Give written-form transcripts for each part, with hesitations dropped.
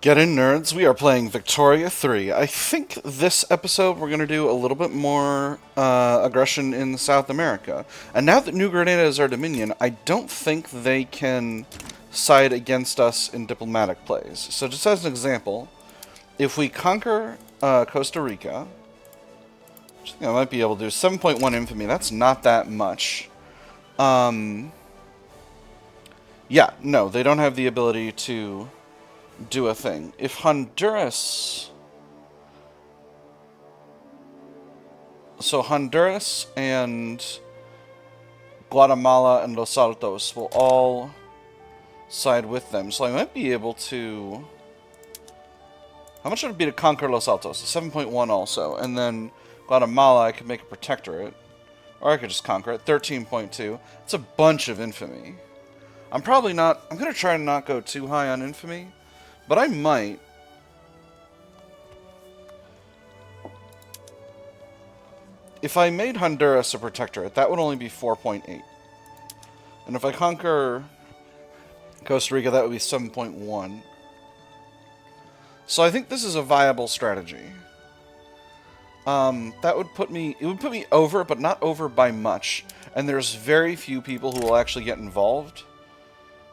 Get in, nerds. We are playing Victoria 3. I think this episode we're going to do a little bit more aggression in South America. And now that New Grenada is our dominion, I don't think they can side against us in diplomatic plays. So just as an example, if we conquer Costa Rica, which I think I might be able to do, 7.1 infamy, that's not that much. Yeah, no, they don't have the ability to do a thing. If Honduras... So Honduras and Guatemala and Los Altos will all side with them. So I might be able to... How much would it be to conquer Los Altos? 7.1 also. And then Guatemala, I could make a protectorate. Or I could just conquer it. 13.2. It's a bunch of infamy. I'm probably not... I'm going to try and not go too high on infamy. But I might. If I made Honduras a protectorate, that would only be 4.8. And if I conquer Costa Rica, that would be 7.1. So I think this is a viable strategy. That would put me... It would put me over, but not over by much. And there's very few people who will actually get involved.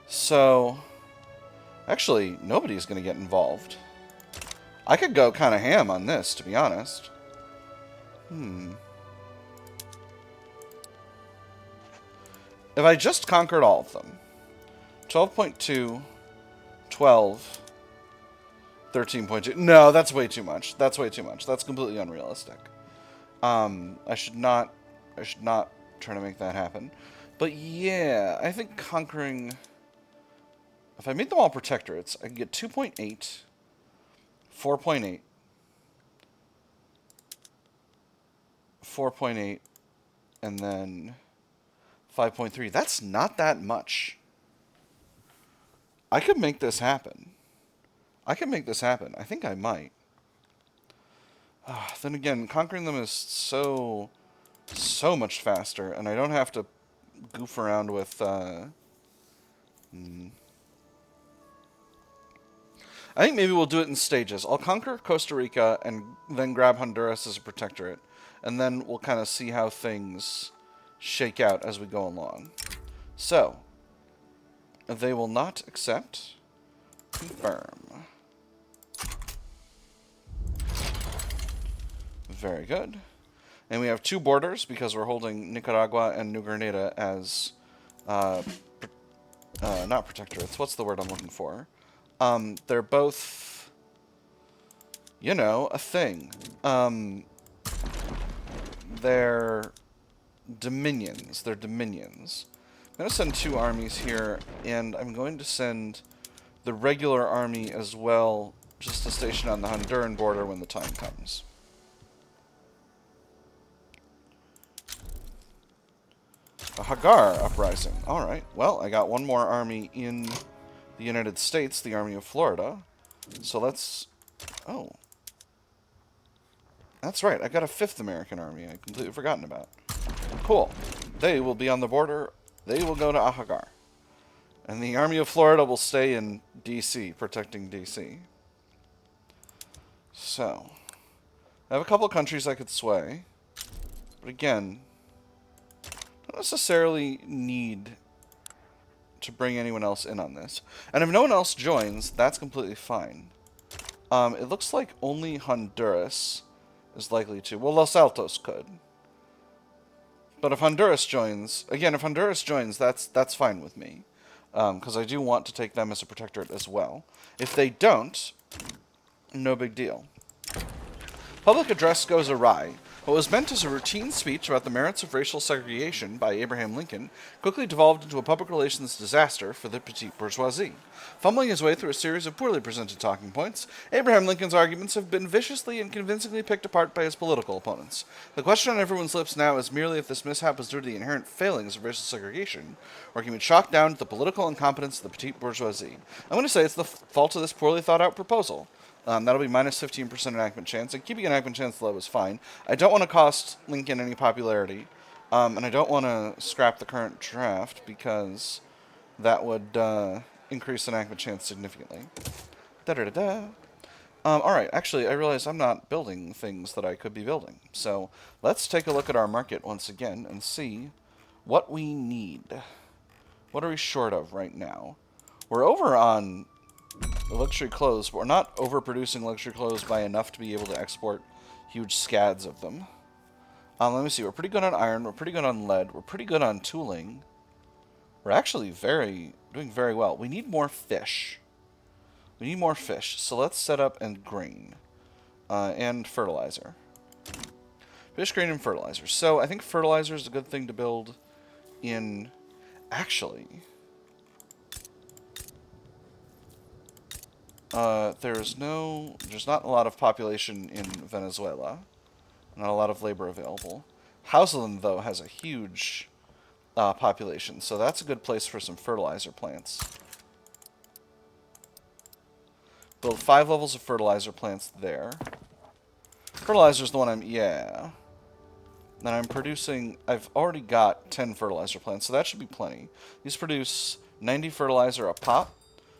So... Actually, nobody's going to get involved. I could go kind of ham on this, to be honest. If I just conquered all of them. 12.2, 12, 13.2. No, that's way too much. That's way too much. That's completely unrealistic. I should not try to make that happen. But yeah, I think conquering... If I made them all protectorates, I can get 2.8, 4.8, 4.8, and then 5.3. That's not that much. I could make this happen. I think I might. Then again, conquering them is so much faster, and I don't have to goof around with... I think maybe we'll do it in stages. I'll conquer Costa Rica and then grab Honduras as a protectorate. And then we'll kind of see how things shake out as we go along. So, they will not accept. Confirm. Very good. And we have two borders because we're holding Nicaragua and New Grenada as... not protectorates. What's the word I'm looking for? They're both, you know, a thing. They're dominions. They're dominions. I'm going to send two armies here, and I'm going to send the regular army as well, just to station on the Honduran border when the time comes. A Hagar uprising. Alright, well, I got one more army in... the United States, the Army of Florida. So let's... Oh. That's right, I got a 5th American Army I completely forgotten about. Cool. They will be on the border. They will go to Ahagar. And the Army of Florida will stay in D.C., protecting D.C. So. I have a couple of countries I could sway. But again, don't necessarily need... to bring anyone else in on this. And if no one else joins, that's completely fine. It looks like only Honduras is likely to. Well, Los Altos could. But if Honduras joins, again, if Honduras joins, that's fine with me. Because I do want to take them as a protectorate as well. If they don't, no big deal. Public address goes awry. What was meant as a routine speech about the merits of racial segregation by Abraham Lincoln quickly devolved into a public relations disaster for the petite bourgeoisie. Fumbling his way through a series of poorly presented talking points, Abraham Lincoln's arguments have been viciously and convincingly picked apart by his political opponents. The question on everyone's lips now is merely if this mishap was due to the inherent failings of racial segregation, or can be chalked down to the political incompetence of the petite bourgeoisie. I'm going to say it's the fault of this poorly thought out proposal. That'll be minus 15% enactment chance, and keeping enactment chance low is fine. I don't want to cost Lincoln any popularity, and I don't want to scrap the current draft because that would increase enactment chance significantly. Da-da-da-da. Alright, actually, I realize I'm not building things that I could be building. So, let's take a look at our market once again and see what we need. What are we short of right now? We're over on luxury clothes, but we're not overproducing luxury clothes by enough to be able to export huge scads of them. Let me see. We're pretty good on iron. We're pretty good on lead. We're pretty good on tooling. We're actually doing very well. We need more fish. We need more fish. So let's set up and grain and fertilizer. Fish, grain, and fertilizer. So I think fertilizer is a good thing to build in. Actually, there's not a lot of population in Venezuela. Not a lot of labor available. Houseland, though, has a huge population, so that's a good place for some fertilizer plants. Build 5 levels of fertilizer plants there. Fertilizer's the one yeah. Then I'm producing, I've already got 10 fertilizer plants, so that should be plenty. These produce 90 fertilizer a pop,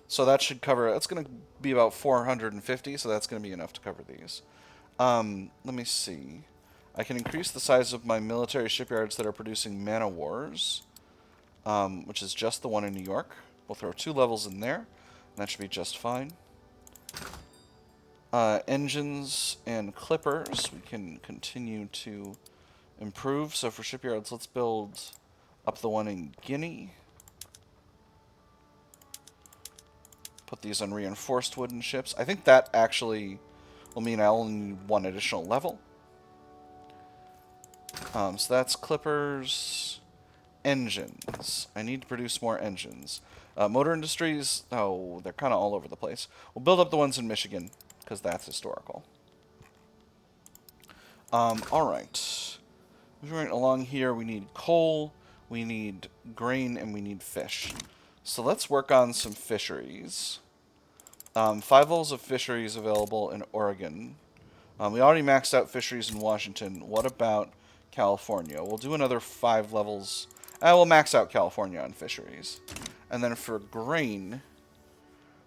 so that should cover, that's going to be about 450, so that's going to be enough to cover these. Let me see. I can increase the size of my military shipyards that are producing man o' wars, which is just the one in New York. We'll throw 2 levels in there, and that should be just fine. Engines and clippers, we can continue to improve. So for shipyards, let's build up the one in Guinea. Put these on reinforced wooden ships. I think that actually will mean I only need 1 additional level. So that's clippers. Engines. I need to produce more engines. Motor industries, oh, they're kind of all over the place. We'll build up the ones in Michigan, because that's historical. Alright. Moving right along here, we need coal, we need grain, and we need fish. So let's work on some fisheries. 5 levels of fisheries available in Oregon. We already maxed out fisheries in Washington. What about California? We'll do another 5 levels. We'll max out California on fisheries. And then for grain,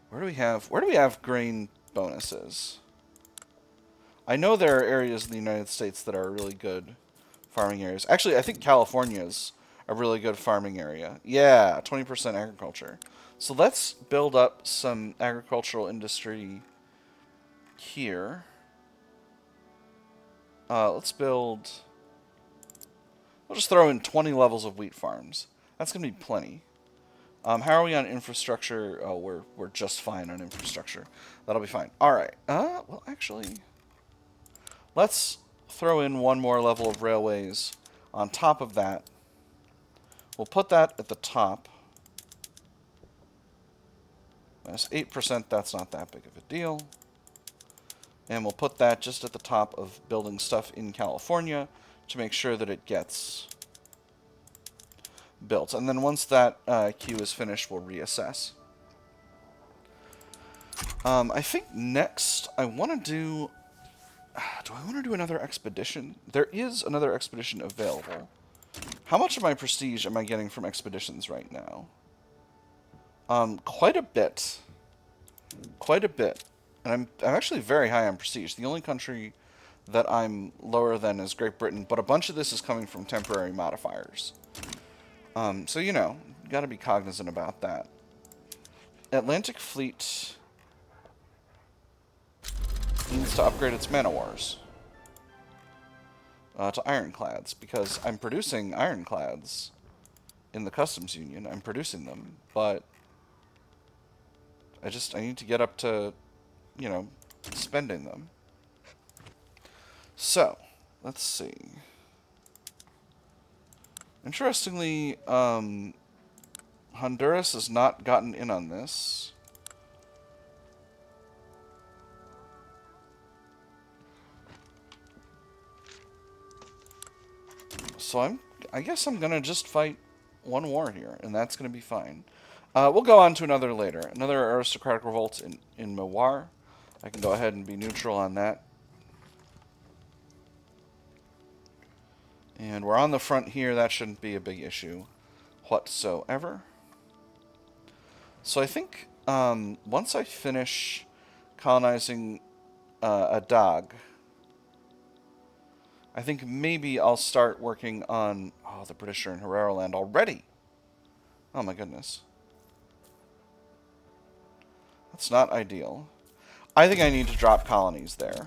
where do we have grain bonuses? I know there are areas in the United States that are really good farming areas. Actually, I think California is a really good farming area. Yeah, 20% agriculture. So let's build up some agricultural industry here. We'll just throw in 20 levels of wheat farms. That's going to be plenty. How are we on infrastructure? Oh, we're just fine on infrastructure. That'll be fine. All right. Well, actually, let's throw in 1 more level of railways on top of that. We'll put that at the top. That's 8%. That's not that big of a deal. And we'll put that just at the top of building stuff in California to make sure that it gets built. And then once that queue is finished, we'll reassess. I think next I want to do... Do I want to do another expedition? There is another expedition available. How much of my prestige am I getting from expeditions right now? Quite a bit. Quite a bit. And I'm actually very high on prestige. The only country that I'm lower than is Great Britain, but a bunch of this is coming from temporary modifiers. So, you know, you got to be cognizant about that. Atlantic Fleet needs to upgrade its man o' wars to ironclads, because I'm producing ironclads in the customs union. I'm producing them, but I need to get up to, you know, spending them. So, let's see. Interestingly, Honduras has not gotten in on this. So I guess I'm gonna just fight 1 war here, and that's gonna be fine. We'll go on to another later. Another aristocratic revolt in Mawar. I can go ahead and be neutral on that. And we're on the front here. That shouldn't be a big issue whatsoever. So I think once I finish colonizing a dog, I think maybe I'll start working on... Oh, the British are in Herero land already. Oh my goodness. That's not ideal. I think I need to drop colonies there.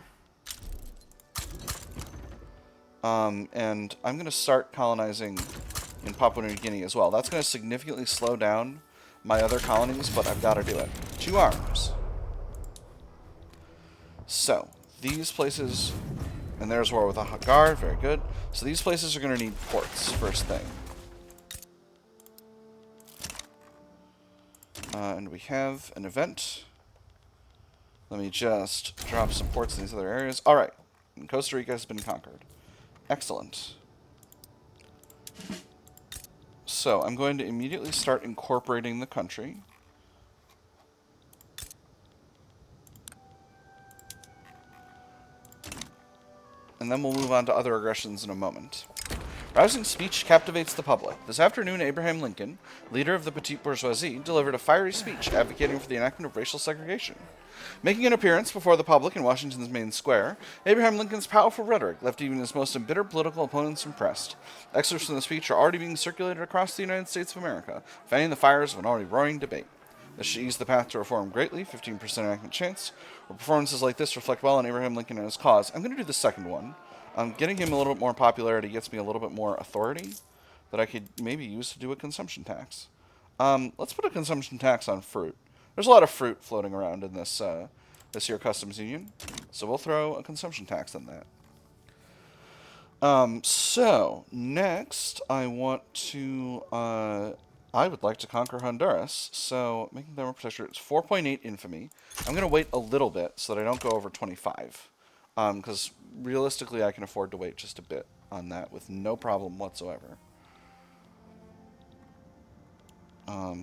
And I'm going to start colonizing in Papua New Guinea as well. That's going to significantly slow down my other colonies, but I've got to do it. 2 arms. So, these places... And there's war with a guard. Very good. So these places are going to need ports, first thing. And we have an event. Let me just drop some ports in these other areas. Alright. Costa Rica has been conquered. Excellent. So, I'm going to immediately start incorporating the country. And then we'll move on to other aggressions in a moment. Rousing speech captivates the public. This afternoon, Abraham Lincoln, leader of the petite bourgeoisie, delivered a fiery speech advocating for the enactment of racial segregation. Making an appearance before the public in Washington's main square, Abraham Lincoln's powerful rhetoric left even his most embittered political opponents impressed. Excerpts from the speech are already being circulated across the United States of America, fanning the fires of an already roaring debate. This should ease the path to reform greatly, 15% enactment chance. Where performances like this reflect well on Abraham Lincoln and his cause. I'm going to do the second one. Getting him a little bit more popularity gets me a little bit more authority that I could maybe use to do a consumption tax. Let's put a consumption tax on fruit. There's a lot of fruit floating around in this this here customs union, so we'll throw a consumption tax on that. So next I want to I would like to conquer Honduras, so making them a protectorate is 4.8 infamy. I'm going to wait a little bit so that I don't go over 25, because realistically I can afford to wait just a bit on that with no problem whatsoever.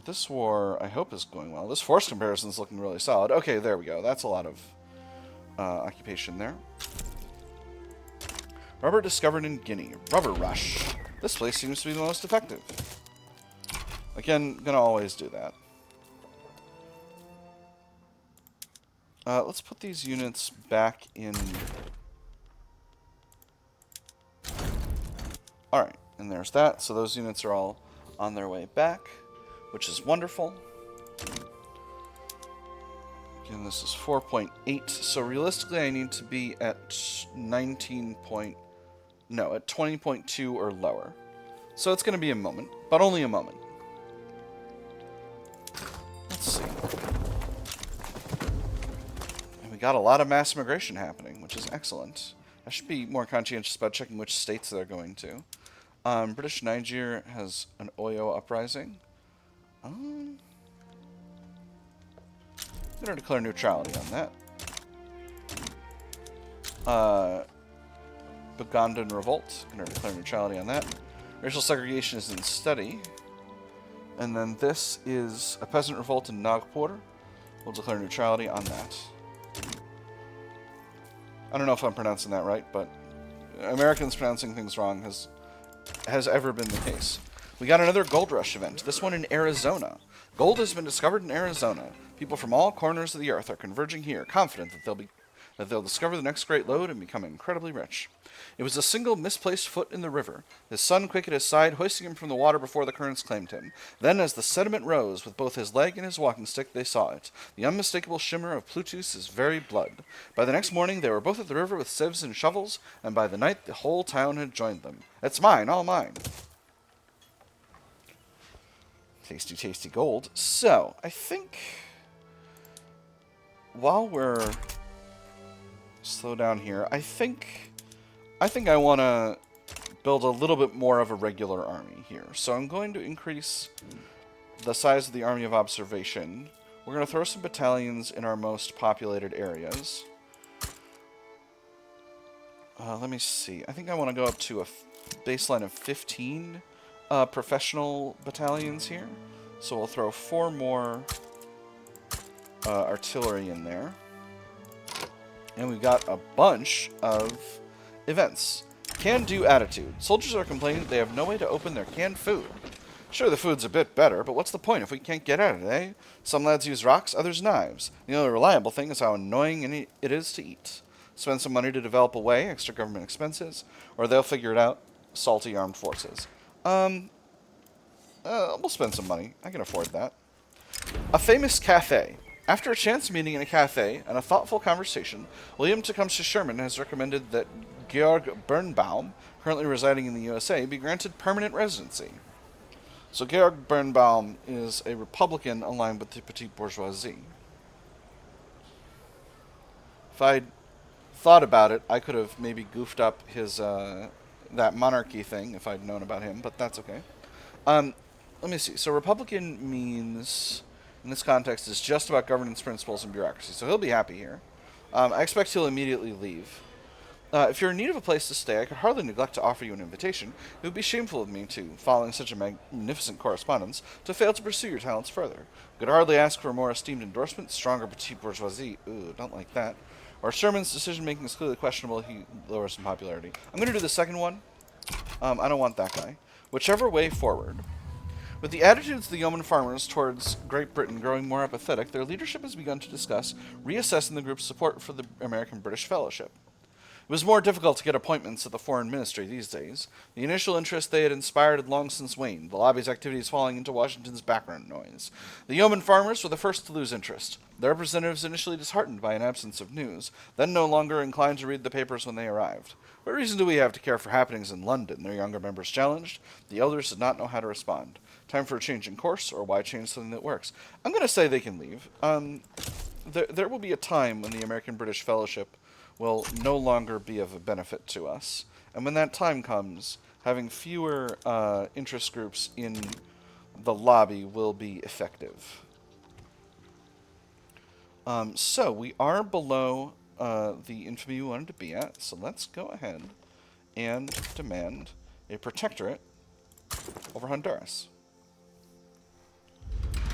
This war, I hope, is going well. This force comparison is looking really solid. Okay, there we go. That's a lot of occupation there. Rubber discovered in Guinea. Rubber rush. This place seems to be the most effective. Again, gonna always do that. Let's put these units back in... Alright, and there's that. So those units are all on their way back, which is wonderful. Again, this is 4.8, so realistically I need to be at 20.2 or lower. So it's going to be a moment, but only a moment. Let's see. And we got a lot of mass immigration happening, which is excellent. I should be more conscientious about checking which states they're going to. British Niger has an Oyo uprising. I'm going to declare neutrality on that. Bugandan revolt. Going to declare neutrality on that. Racial segregation is in study. And then this is a peasant revolt in Nagpur. We'll declare neutrality on that. I don't know if I'm pronouncing that right, but Americans pronouncing things wrong has ever been the case. We got another gold rush event, this one in Arizona. Gold has been discovered in Arizona. People from all corners of the earth are converging here, confident that they'll discover the next great lode and become incredibly rich. It was a single misplaced foot in the river. His son quick at his side, hoisting him from the water before the currents claimed him. Then, as the sediment rose, with both his leg and his walking stick, they saw it. The unmistakable shimmer of Plutus' very blood. By the next morning, they were both at the river with sieves and shovels, and by the night, the whole town had joined them. It's mine, all mine. Tasty, tasty gold. So, I think while we're slow down here, I think I want to build a little bit more of a regular army here. So I'm going to increase the size of the army of observation. We're going to throw some battalions in our most populated areas. Let me see. I think I want to go up to a baseline of 15 professional battalions here. So we'll throw 4 more artillery in there. And we've got a bunch of events. Can-do attitude. Soldiers are complaining that they have no way to open their canned food. Sure, the food's a bit better, but what's the point if we can't get at it, eh? Some lads use rocks, others knives. The only reliable thing is how annoying it is to eat. Spend some money to develop a way, extra government expenses, or they'll figure it out. Salty armed forces. We'll spend some money. I can afford that. A famous cafe. After a chance meeting in a cafe and a thoughtful conversation, William Tecumseh Sherman has recommended that Georg Birnbaum, currently residing in the USA, be granted permanent residency. So Georg Birnbaum is a Republican aligned with the petite bourgeoisie. If I'd thought about it, I could have maybe goofed up his that monarchy thing if I'd known about him, but that's okay. Let me see. So Republican means, in this context, is just about governance principles and bureaucracy. So he'll be happy here. I expect he'll immediately leave. If you're in need of a place to stay, I could hardly neglect to offer you an invitation. It would be shameful of me to, following such a magnificent correspondence, to fail to pursue your talents further. I could hardly ask for a more esteemed endorsement. Stronger petite bourgeoisie. Ooh, don't like that. Or Sherman's decision-making is clearly questionable. He lowers in popularity. I'm going to do the second one. I don't want that guy. Whichever way forward. With the attitudes of the yeoman farmers towards Great Britain growing more apathetic, their leadership has begun to discuss reassessing the group's support for the American-British Fellowship. It was more difficult to get appointments at the foreign ministry these days. The initial interest they had inspired had long since waned, the lobby's activities falling into Washington's background noise. The yeoman farmers were the first to lose interest. Their representatives, initially disheartened by an absence of news, then no longer inclined to read the papers when they arrived. What reason do we have to care for happenings in London? Their younger members challenged. The elders did not know how to respond. Time for a change in course, or why change something that works? I'm going to say they can leave. There will be a time when the American-British Fellowship will no longer be of a benefit to us. And when that time comes, having fewer interest groups in the lobby will be effective. So we are below the infamy we wanted to be at, so let's go ahead and demand a protectorate over Honduras.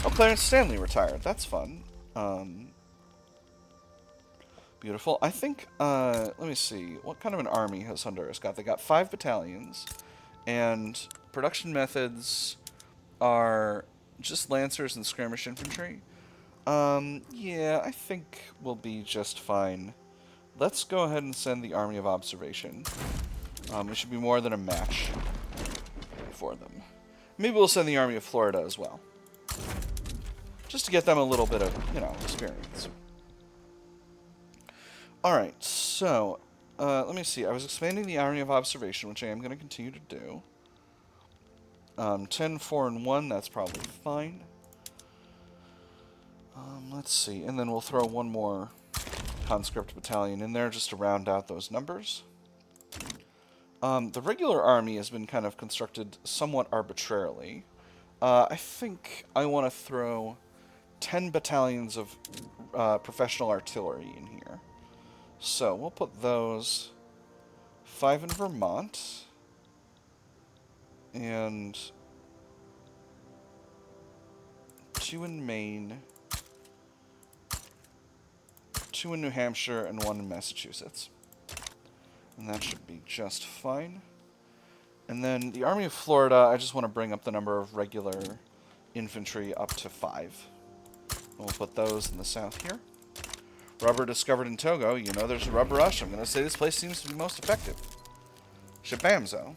Oh, Clarence Stanley retired. That's fun. Beautiful. I think, let me see. What kind of an army has Honduras got? They got 5 battalions, and production methods are just lancers and skirmish infantry. Yeah, I think we'll be just fine. Let's go ahead and send the Army of Observation. We should be more than a match for them. Maybe we'll send the Army of Florida as well. Just to get them a little bit of, experience. Alright, so, let me see. I was expanding the Army of Observation, which I am going to continue to do. 10, 4, and 1, that's probably fine. Let's see, and then we'll throw one more conscript battalion in there just to round out those numbers. The regular army has been kind of constructed somewhat arbitrarily. I think I want to throw 10 battalions of professional artillery in here. So we'll put those 5 in Vermont and 2 in Maine, 2 in New Hampshire, and 1 in Massachusetts. And that should be just fine. And then the Army of Florida, I just want to bring up the number of regular infantry up to 5. And we'll put those in the south here. Rubber discovered in Togo. There's a rubber rush. I'm going to say this place seems to be most effective. Shabamzo.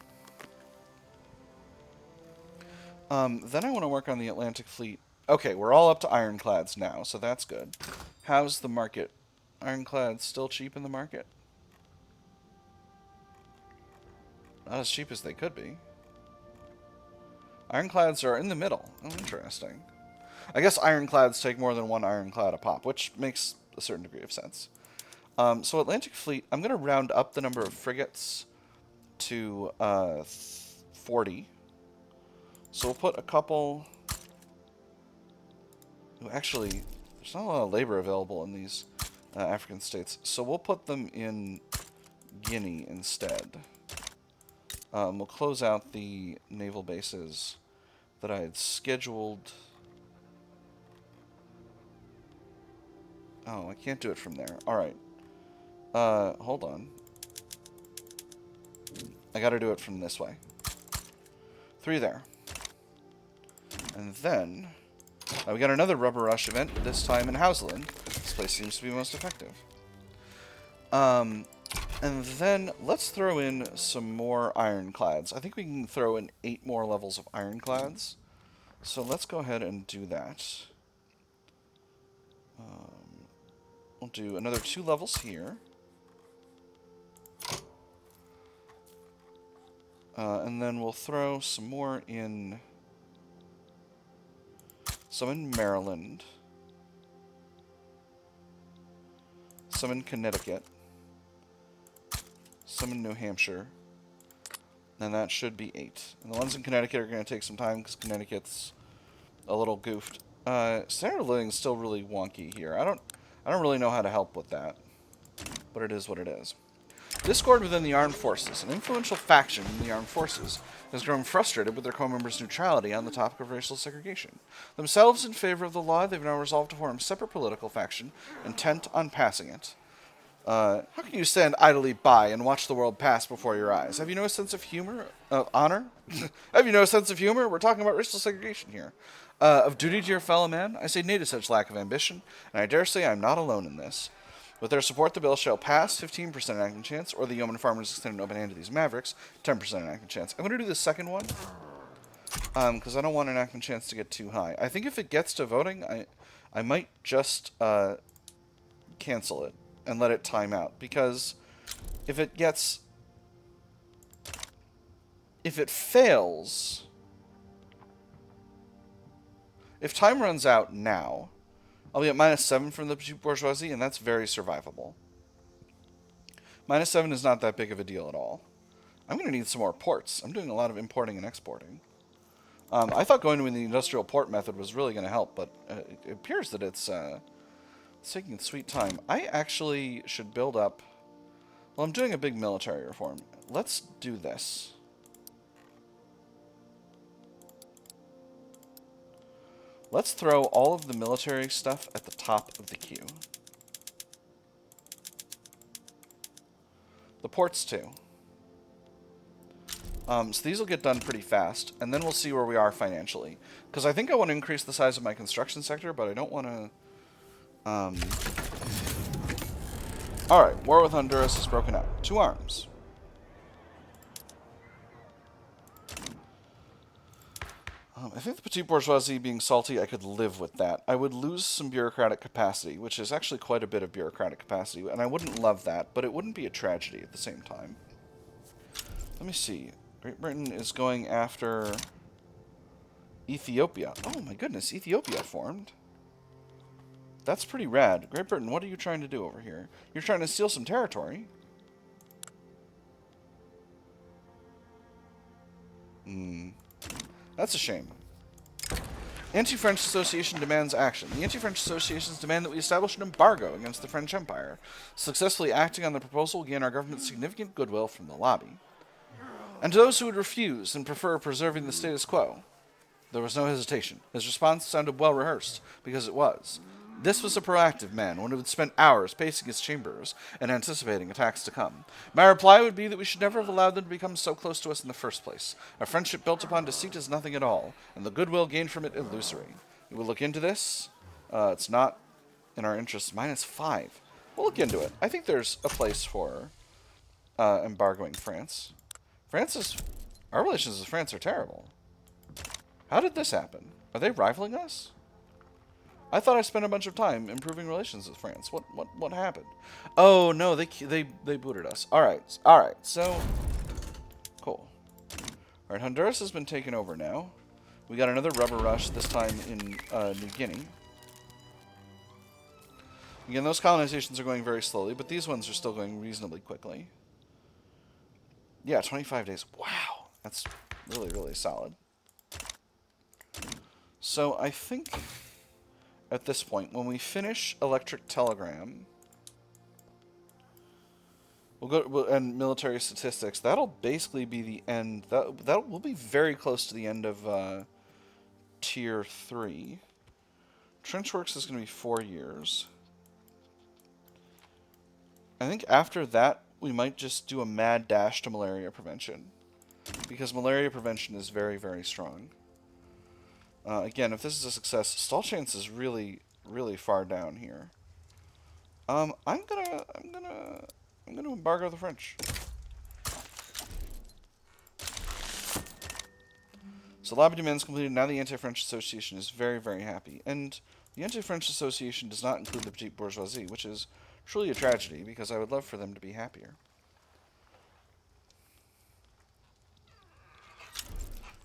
Then I want to work on the Atlantic Fleet. Okay, we're all up to ironclads now, so that's good. How's the market? Ironclads still cheap in the market? Not as cheap as they could be. Ironclads are in the middle. Oh, interesting. I guess ironclads take more than 1 ironclad a pop, which makes a certain degree of sense. So Atlantic Fleet, I'm going to round up the number of frigates to 40. So we'll put a couple... Actually, there's not a lot of labor available in these African states, so we'll put them in Guinea instead. We'll close out the naval bases that I had scheduled. Oh, I can't do it from there. Alright. Hold on. I gotta do it from this way. 3 there. And then we got another Rubber Rush event, this time in Houseland. This place seems to be most effective. And then let's throw in some more ironclads. I think we can throw in 8 more levels of ironclads. So let's go ahead and do that. We'll do another 2 levels here. And then we'll throw some more in... some in Maryland. Some in Connecticut. Some in New Hampshire. And that should be 8. And the ones in Connecticut are going to take some time because Connecticut's a little goofed. Standard of living is still really wonky here. I don't really know how to help with that. But it is what it is. Discord within the armed forces. An influential faction in the armed forces has grown frustrated with their co-members' neutrality on the topic of racial segregation. Themselves in favor of the law, they've now resolved to form a separate political faction, intent on passing it. How can you stand idly by and watch the world pass before your eyes? Have you no sense of humor? Honor? Have you no sense of humor? We're talking about racial segregation here. Of duty to your fellow man? I say nay to such lack of ambition, and I dare say I'm not alone in this. With their support, the bill shall pass, 15% enacting chance, or the yeoman farmers extend an open hand to these mavericks, 10% enacting chance. I'm going to do the second one, because I don't want enacting chance to get too high. I think if it gets to voting, I might just cancel it and let it time out, because if it fails, if time runs out now, I'll be at -7 from the bourgeoisie, and that's very survivable. -7 is not that big of a deal at all. I'm going to need some more ports. I'm doing a lot of importing and exporting. I thought going to the industrial port method was really going to help, but it appears that it's taking sweet time. I actually should build up... Well, I'm doing a big military reform. Let's do this. Let's throw all of the military stuff at the top of the queue. The ports, too. So these will get done pretty fast, and then we'll see where we are financially. Because I think I want to increase the size of my construction sector, but I don't want to... Alright, war with Honduras is broken out. 2 arms. I think the petite bourgeoisie being salty, I could live with that. I would lose some bureaucratic capacity, which is actually quite a bit of bureaucratic capacity, and I wouldn't love that, but it wouldn't be a tragedy at the same time. Let me see. Great Britain is going after Ethiopia. Oh my goodness, Ethiopia formed. That's pretty rad. Great Britain, what are you trying to do over here? You're trying to steal some territory. That's a shame. AntiFrench Association demands action. The AntiFrench Associations demand that we establish an embargo against the French Empire. Successfully acting on the proposal will gain our government significant goodwill from the lobby. And to those who would refuse and prefer preserving the status quo, there was no hesitation. His response sounded well rehearsed, because it was. This was a proactive man, one who had spent hours pacing his chambers and anticipating attacks to come. My reply would be that we should never have allowed them to become so close to us in the first place. A friendship built upon deceit is nothing at all, and the goodwill gained from it illusory. We will look into this. It's not in our interests. -5. We'll look into it. I think there's a place for embargoing France. Our relations with France are terrible. How did this happen? Are they rivaling us? I thought I spent a bunch of time improving relations with France. What happened? Oh no, they booted us. All right. So cool. All right, Honduras has been taken over now. We got another rubber rush this time in New Guinea. Again, those colonizations are going very slowly, but these ones are still going reasonably quickly. Yeah, 25 days. Wow, that's really, really solid. So I think at this point, when we finish electric telegram, and military statistics, that'll basically be the end. That will be very close to the end of tier 3. Trench works is going to be 4 years. I think after that, we might just do a mad dash to malaria prevention, because malaria prevention is very, very strong. Again, if this is a success, stall chance is really, really far down here. I'm gonna embargo the French. So lobby demands completed. Now the Anti-French Association is very, very happy. And the Anti-French Association does not include the petite bourgeoisie, which is truly a tragedy because I would love for them to be happier.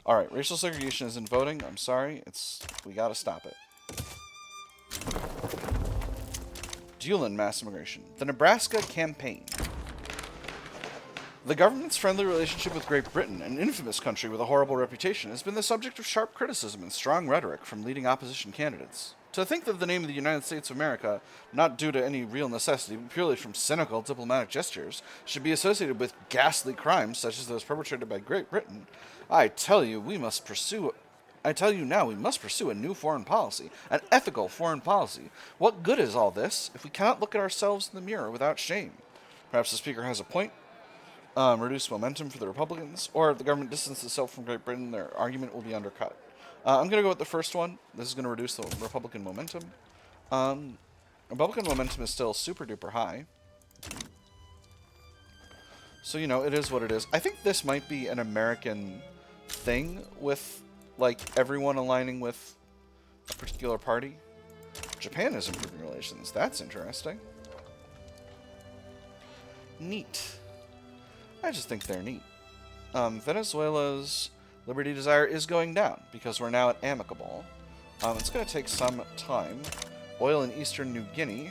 Alright, racial segregation isn't voting. I'm sorry. We gotta stop it. Dueling mass immigration. The Nebraska Campaign. The government's friendly relationship with Great Britain, an infamous country with a horrible reputation, has been the subject of sharp criticism and strong rhetoric from leading opposition candidates. To think that the name of the United States of America, not due to any real necessity, but purely from cynical diplomatic gestures, should be associated with ghastly crimes such as those perpetrated by Great Britain, I tell you now, we must pursue a new foreign policy, an ethical foreign policy. What good is all this if we cannot look at ourselves in the mirror without shame? Perhaps the speaker has a point. Reduce momentum for the Republicans, or if the government distances itself from Great Britain, their argument will be undercut. I'm going to go with the first one. This is going to reduce the Republican momentum. Republican momentum is still super duper high. So, you know, it is what it is. I think this might be an American thing with, like, everyone aligning with a particular party. Japan is improving relations. That's interesting. Neat. I just think they're neat. Venezuela's liberty desire is going down because we're now at amicable. It's going to take some time. Oil in eastern New Guinea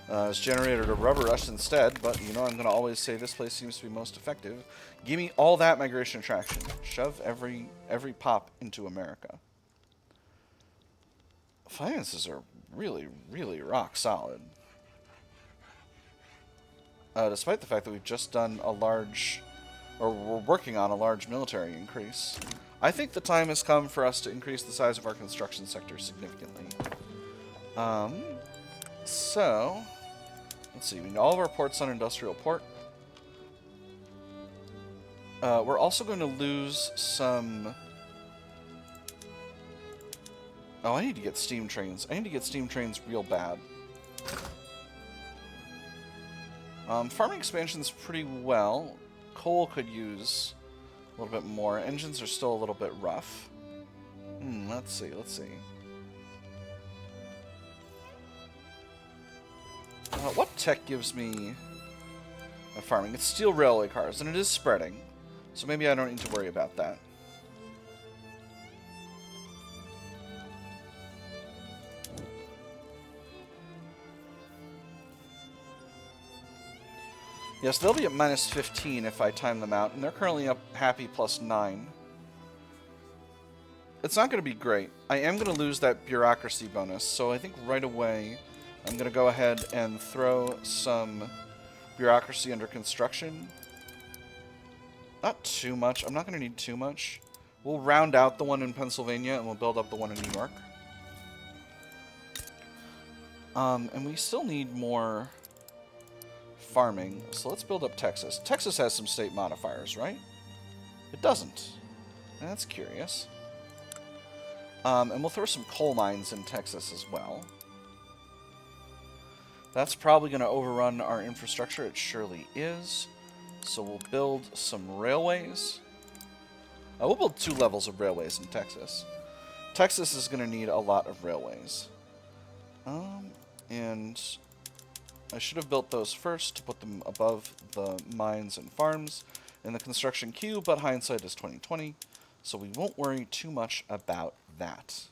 has generated a rubber rush instead, but you know I'm going to always say this place seems to be most effective. Give me all that migration attraction. Shove every pop into America. Finances are really, really rock solid. Despite the fact that we've just done we're working on a large military increase. I think the time has come for us to increase the size of our construction sector significantly. So, let's see, we need all of our ports on industrial port. We're also going to lose some... Oh, I need to get steam trains. I need to get steam trains real bad. Farming expansion's pretty well. Coal could use a little bit more. Engines are still a little bit rough. Let's see. What tech gives me farming? It's steel railway cars, and it is spreading. So maybe I don't need to worry about that. Yes, they'll be at minus 15 if I time them out, and they're currently up happy plus 9. It's not going to be great. I am going to lose that bureaucracy bonus, so I think right away I'm going to go ahead and throw some bureaucracy under construction. Not too much. I'm not going to need too much. We'll round out the one in Pennsylvania, and we'll build up the one in New York. And we still need more... farming. So let's build up Texas. Texas has some state modifiers, right? It doesn't. That's curious. And we'll throw some coal mines in Texas as well. That's probably going to overrun our infrastructure. It surely is. So we'll build some railways. We'll build 2 levels of railways in Texas. Texas is going to need a lot of railways. And... I should have built those first to put them above the mines and farms in the construction queue, but hindsight is 20/20, so we won't worry too much about that.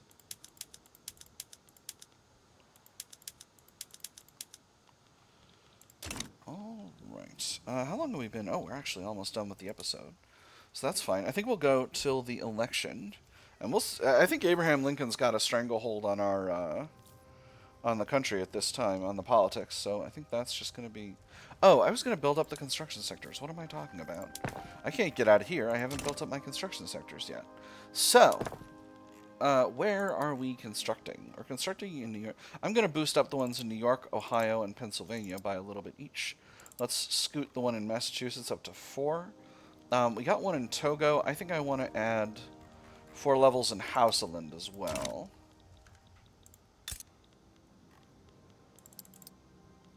All right. How long have we been? Oh, we're actually almost done with the episode, so that's fine. I think we'll go till the election, and I think Abraham Lincoln's got a stranglehold on our. On the country at this time, on the politics, so I think that's just going to be... Oh, I was going to build up the construction sectors. What am I talking about? I can't get out of here. I haven't built up my construction sectors yet. So, where are we constructing? We're constructing in New York. I'm going to boost up the ones in New York, Ohio, and Pennsylvania by a little bit each. Let's scoot the one in Massachusetts up to 4. We got one in Togo. I think I want to add 4 levels in Hausaland as well.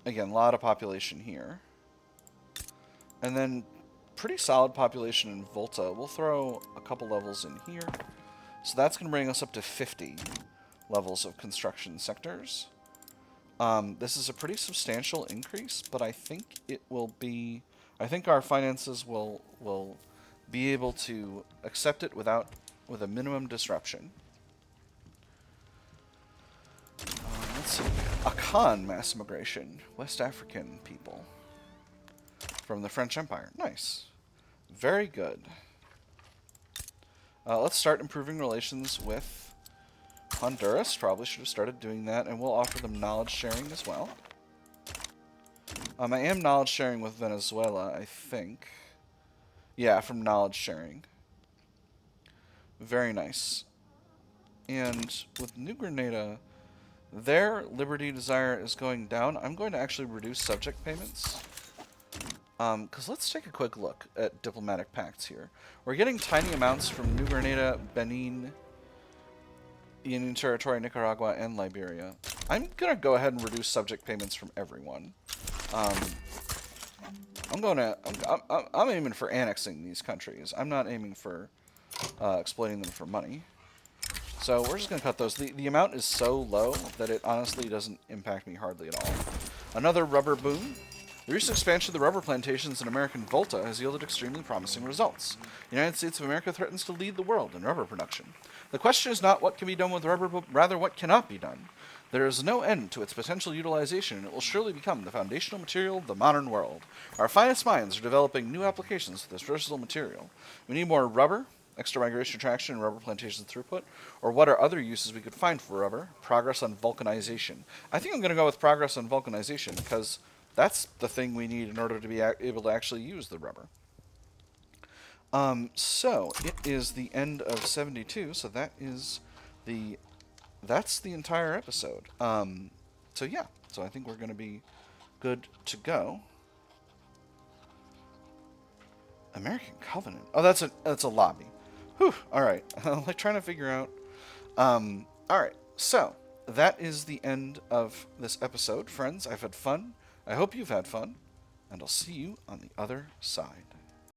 Again, a lot of population here. And then pretty solid population in Volta. We'll throw a couple levels in here. So that's going to bring us up to 50 levels of construction sectors. This is a pretty substantial increase, but I think it will be... I think our finances will be able to accept it with a minimum disruption. Let's see. Akan mass immigration. West African people. From the French Empire. Nice. Very good. Let's start improving relations with Honduras. Probably should have started doing that, and we'll offer them knowledge sharing as well. I am knowledge sharing with Venezuela, I think. Yeah, from knowledge sharing. Very nice. And with New Grenada, their liberty desire is going down. I'm going to actually reduce subject payments. Because let's take a quick look at diplomatic pacts here. We're getting tiny amounts from New Grenada, Benin, Union Territory, Nicaragua, and Liberia. I'm going to go ahead and reduce subject payments from everyone. I'm aiming for annexing these countries. I'm not aiming for exploiting them for money. So we're just going to cut those. The amount is so low that it honestly doesn't impact me hardly at all. Another rubber boom. The recent expansion of the rubber plantations in American Volta has yielded extremely promising results. The United States of America threatens to lead the world in rubber production. The question is not what can be done with rubber, but rather what cannot be done. There is no end to its potential utilization, and it will surely become the foundational material of the modern world. Our finest minds are developing new applications for this versatile material. We need more rubber, extra migration traction, and rubber plantation throughput, or what are other uses we could find for rubber? Progress on vulcanization. I think I'm going to go with progress on vulcanization, because that's the thing we need in order to be able to actually use the rubber. So it is the end of 72, so that's the entire episode. So yeah, so I think we're going to be good to go. American Covenant. Oh, that's a lobby. Whew. All right. I'm like trying to figure out. All right. So that is the end of this episode, friends. I've had fun. I hope you've had fun, and I'll see you on the other side.